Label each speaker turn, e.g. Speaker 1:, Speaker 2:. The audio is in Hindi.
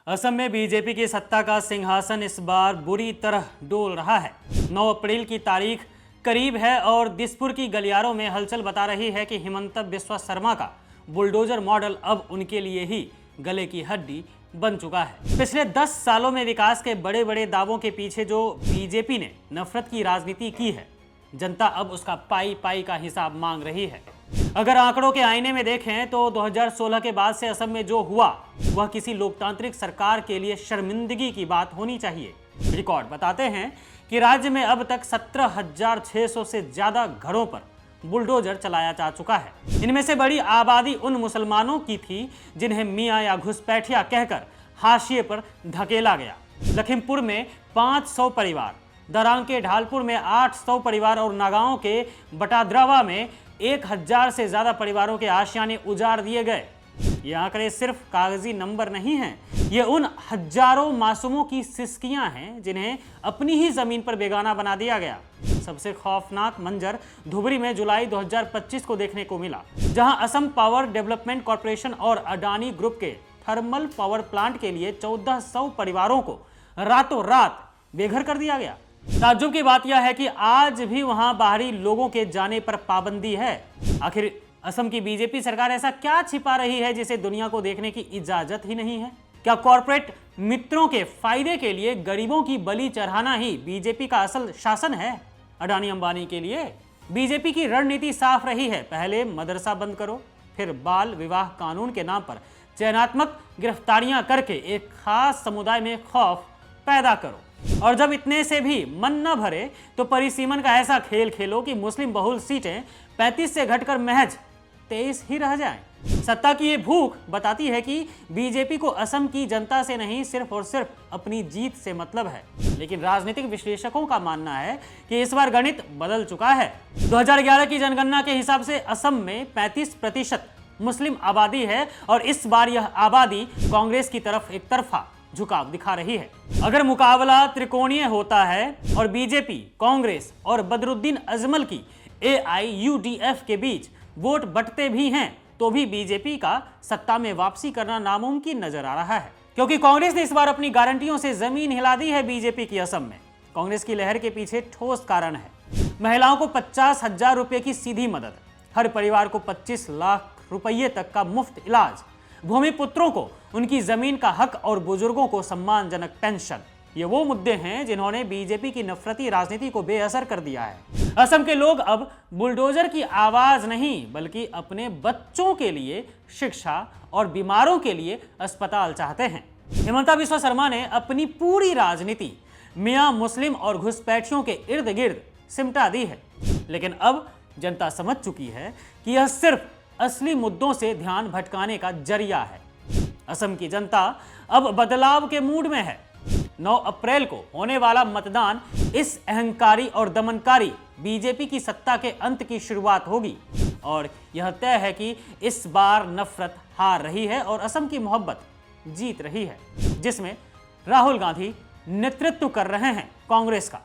Speaker 1: असम में बीजेपी की सत्ता का सिंहासन इस बार बुरी तरह डोल रहा है। 9 अप्रैल की तारीख करीब है और दिसपुर की गलियारों में हलचल बता रही है कि हिमंता बिस्वा शर्मा का बुलडोजर मॉडल अब उनके लिए ही गले की हड्डी बन चुका है। पिछले 10 सालों में विकास के बड़े बड़े दावों के पीछे जो बीजेपी ने नफरत की राजनीति की है, जनता अब उसका पाई पाई का हिसाब मांग रही है। अगर आंकड़ों के आईने में देखें तो 2016 के बाद से असम में जो हुआ वह किसी लोकतांत्रिक सरकार के लिए शर्मिंदगी की बात होनी चाहिए। रिकॉर्ड बताते हैं कि राज्य में अब तक 17,600 से ज्यादा घरों पर बुलडोजर चलाया जा चुका है। इनमें से बड़ी आबादी उन मुसलमानों की थी जिन्हें मियां या घुसपैठिया कहकर हाशिए पर धकेला गया। लखीमपुर में 500 परिवार, दरांग के ढालपुर में 800 परिवार और नागांव के बटाद्रावा में 1000 से ज्यादा परिवारों के आशियाने उजाड़ दिए गए। ये आंकड़े सिर्फ कागजी नंबर नहीं हैं, ये उन हजारों मासूमों की सिसकियां हैं जिन्हें अपनी ही जमीन पर बेगाना बना दिया गया। सबसे खौफनाक मंजर धुबरी में जुलाई 2025 को देखने को मिला, जहां असम पावर डेवलपमेंट कॉर्पोरेशन और अडानी ग्रुप के थर्मल पावर प्लांट के लिए 1400 परिवारों को रातों रात बेघर कर दिया गया। ताज्जुब की बात यह है कि आज भी वहां बाहरी लोगों के जाने पर पाबंदी है। आखिर असम की बीजेपी सरकार ऐसा क्या छिपा रही है जिसे दुनिया को देखने की इजाजत ही नहीं है? क्या कॉर्पोरेट मित्रों के फायदे के लिए गरीबों की बलि चढ़ाना ही बीजेपी का असल शासन है? अडानी अंबानी के लिए बीजेपी की रणनीति साफ रही है, पहले मदरसा बंद करो, फिर बाल विवाह कानून के नाम पर चयनात्मक गिरफ्तारियां करके एक खास समुदाय में खौफ पैदा करो, और जब इतने से भी मन न भरे तो परिसीमन का ऐसा खेल खेलो कि मुस्लिम बहुल सीटें 35 से घटकर महज 23 ही रह जाएं। सत्ता की ये भूख बताती है कि बीजेपी को असम की जनता से नहीं, सिर्फ और सिर्फ अपनी जीत से मतलब है। लेकिन राजनीतिक विश्लेषकों का मानना है कि इस बार गणित बदल चुका है। 2011 की जनगणना के हिसाब से असम में 35% मुस्लिम आबादी है और इस बार यह आबादी कांग्रेस की तरफ एक तरफा झुकाव दिखा रही है। अगर मुकाबला त्रिकोणीय होता है और बीजेपी, कांग्रेस और बदरुद्दीन अजमल की AIUDF के बीच वोट बंटते भी हैं तो भी बीजेपी का सत्ता में वापसी करना नामुमकिन नजर आ रहा है, क्योंकि कांग्रेस ने इस बार अपनी गारंटियों से जमीन हिला दी है। बीजेपी की असम में कांग्रेस की लहर के पीछे ठोस कारण है। महिलाओं को 50,000 रुपए की सीधी मदद, हर परिवार को 25 लाख रुपये तक का मुफ्त इलाज, भूमिपुत्रों को उनकी जमीन का हक और बुजुर्गों को सम्मानजनक पेंशन। ये वो मुद्दे हैं जिन्होंने बीजेपी की नफरती राजनीति को बेअसर कर दिया है। असम के लोग अब बुलडोजर की आवाज नहीं बल्कि अपने बच्चों के लिए शिक्षा और बीमारों के लिए अस्पताल चाहते हैं। हिमंता बिस्वा शर्मा ने अपनी पूरी राजनीति मियां मुस्लिम और घुसपैठियों के इर्द गिर्द सिमटा दी है, लेकिन अब जनता समझ चुकी है कि यह सिर्फ असली मुद्दों से ध्यान भटकाने का जरिया है। असम की जनता अब बदलाव के मूड में है। 9 अप्रैल को होने वाला मतदान इस अहंकारी और दमनकारी बीजेपी की सत्ता के अंत की शुरुआत होगी, और यह तय है कि इस बार नफरत हार रही है और असम की मोहब्बत जीत रही है, जिसमें राहुल गांधी नेतृत्व कर रहे हैं कांग्रेस का।